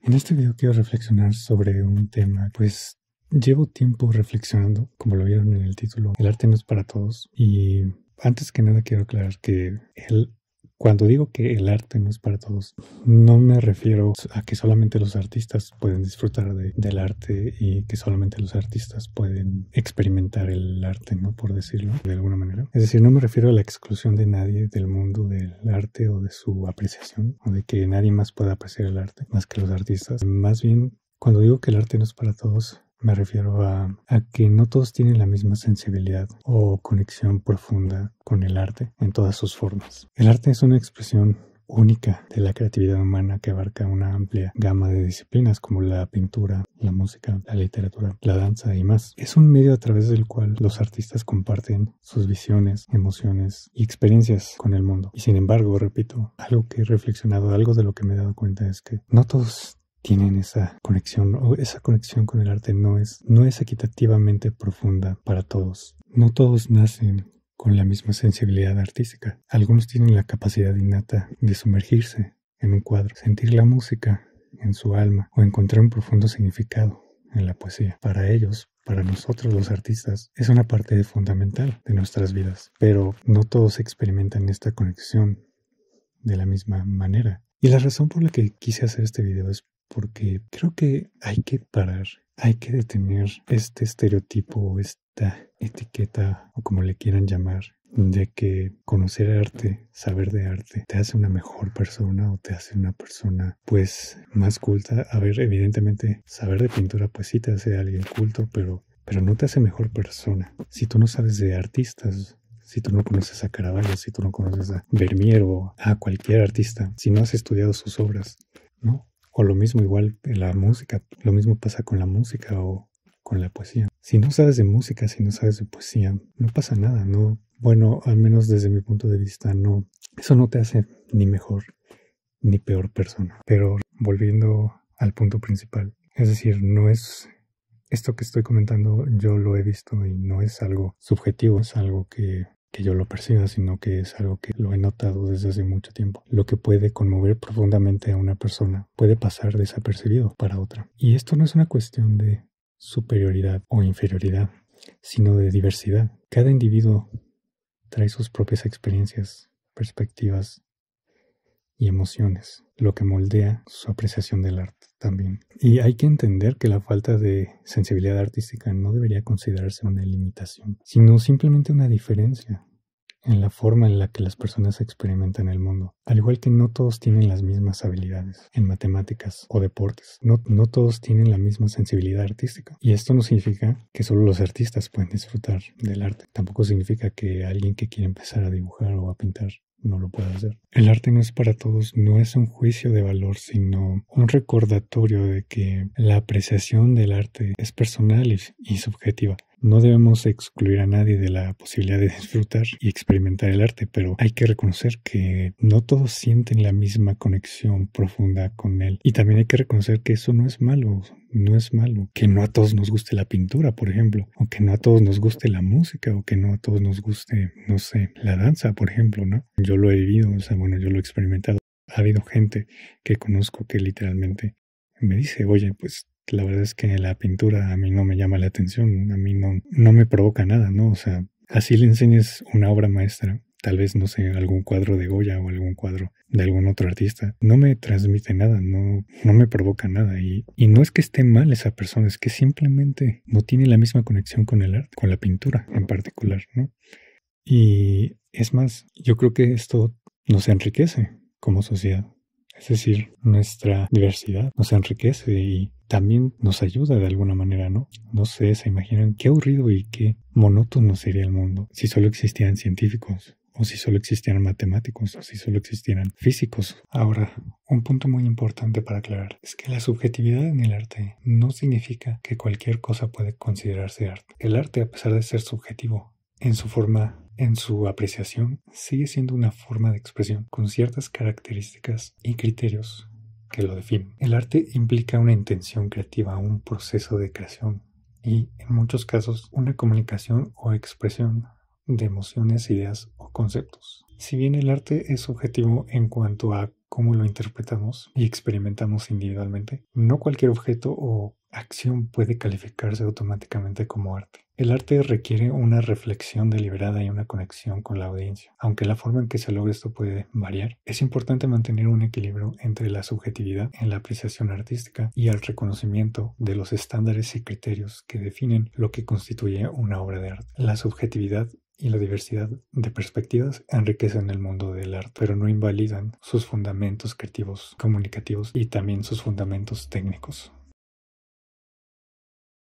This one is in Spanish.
En este video quiero reflexionar sobre un tema, pues llevo tiempo reflexionando, como lo vieron en el título, el arte no es para todos. Y antes que nada quiero aclarar que cuando digo que el arte no es para todos, no me refiero a que solamente los artistas pueden disfrutar del arte y que solamente los artistas pueden experimentar el arte, ¿no? Por decirlo de alguna manera. Es decir, no me refiero a la exclusión de nadie del mundo del arte o de su apreciación, o de que nadie más pueda apreciar el arte más que los artistas. Más bien, cuando digo que el arte no es para todos, me refiero a que no todos tienen la misma sensibilidad o conexión profunda con el arte en todas sus formas. El arte es una expresión única de la creatividad humana que abarca una amplia gama de disciplinas como la pintura, la música, la literatura, la danza y más. Es un medio a través del cual los artistas comparten sus visiones, emociones y experiencias con el mundo. Y sin embargo, repito, algo que he reflexionado, algo de lo que me he dado cuenta es que no todos tienen esa conexión, o esa conexión con el arte no es equitativamente profunda para todos. No todos nacen con la misma sensibilidad artística. Algunos tienen la capacidad innata de sumergirse en un cuadro, sentir la música en su alma o encontrar un profundo significado en la poesía. Para ellos, para nosotros los artistas, es una parte fundamental de nuestras vidas, pero no todos experimentan esta conexión de la misma manera. Y la razón por la que quise hacer este video es porque creo que hay que parar, hay que detener este estereotipo o esta etiqueta o como le quieran llamar, de que conocer arte, saber de arte, te hace una mejor persona o te hace una persona pues más culta. A ver, evidentemente saber de pintura pues sí te hace alguien culto, pero no te hace mejor persona. Si tú no sabes de artistas, si tú no conoces a Caravaggio, si tú no conoces a Vermeer o a cualquier artista, si no has estudiado sus obras, ¿no? O lo mismo igual en la música, lo mismo pasa con la música o con la poesía. Si no sabes de música, si no sabes de poesía, no pasa nada, ¿no? Bueno, al menos desde mi punto de vista, no. Eso no te hace ni mejor ni peor persona. Pero volviendo al punto principal, es decir, no es esto que estoy comentando, yo lo he visto y no es algo subjetivo, es algo que yo lo perciba, sino que es algo que lo he notado desde hace mucho tiempo. Lo que puede conmover profundamente a una persona puede pasar desapercibido para otra. Y esto no es una cuestión de superioridad o inferioridad, sino de diversidad. Cada individuo trae sus propias experiencias, perspectivas y emociones, lo que moldea su apreciación del arte también. Y hay que entender que la falta de sensibilidad artística no debería considerarse una limitación, sino simplemente una diferencia en la forma en la que las personas experimentan el mundo. Al igual que no todos tienen las mismas habilidades en matemáticas o deportes, no todos tienen la misma sensibilidad artística. Y esto no significa que solo los artistas pueden disfrutar del arte. Tampoco significa que alguien que quiere empezar a dibujar o a pintar no lo puede hacer. El arte no es para todos, no es un juicio de valor, sino un recordatorio de que la apreciación del arte es personal y subjetiva. No debemos excluir a nadie de la posibilidad de disfrutar y experimentar el arte, pero hay que reconocer que no todos sienten la misma conexión profunda con él. Y también hay que reconocer que eso no es malo. No es malo que no a todos nos guste la pintura, por ejemplo, o que no a todos nos guste la música, o que no a todos nos guste, no sé, la danza, por ejemplo, ¿no? Yo lo he vivido, o sea, bueno, yo lo he experimentado. Ha habido gente que conozco que literalmente me dice, oye, pues la verdad es que la pintura a mí no me llama la atención, a mí no me provoca nada, ¿no? O sea, así le enseñes una obra maestra, tal vez, no sé, algún cuadro de Goya o algún cuadro de algún otro artista, no me transmite nada, no me provoca nada. Y no es que esté mal esa persona, es que simplemente no tiene la misma conexión con el arte, con la pintura en particular, ¿no? Y es más, yo creo que esto nos enriquece como sociedad. Es decir, nuestra diversidad nos enriquece y también nos ayuda de alguna manera, ¿no? No sé, se imaginan qué aburrido y qué monótono sería el mundo si solo existieran científicos, o si solo existieran matemáticos, o si solo existieran físicos. Ahora, un punto muy importante para aclarar es que la subjetividad en el arte no significa que cualquier cosa puede considerarse arte. El arte, a pesar de ser subjetivo en su forma, en su apreciación, sigue siendo una forma de expresión con ciertas características y criterios que lo definen. El arte implica una intención creativa, un proceso de creación y, en muchos casos, una comunicación o expresión de emociones, ideas o conceptos. Si bien el arte es subjetivo en cuanto a cómo lo interpretamos y experimentamos individualmente, no cualquier objeto o acción puede calificarse automáticamente como arte. El arte requiere una reflexión deliberada y una conexión con la audiencia. Aunque la forma en que se logra esto puede variar, es importante mantener un equilibrio entre la subjetividad en la apreciación artística y el reconocimiento de los estándares y criterios que definen lo que constituye una obra de arte. La subjetividad y la diversidad de perspectivas enriquecen el mundo del arte, pero no invalidan sus fundamentos creativos, comunicativos y también sus fundamentos técnicos.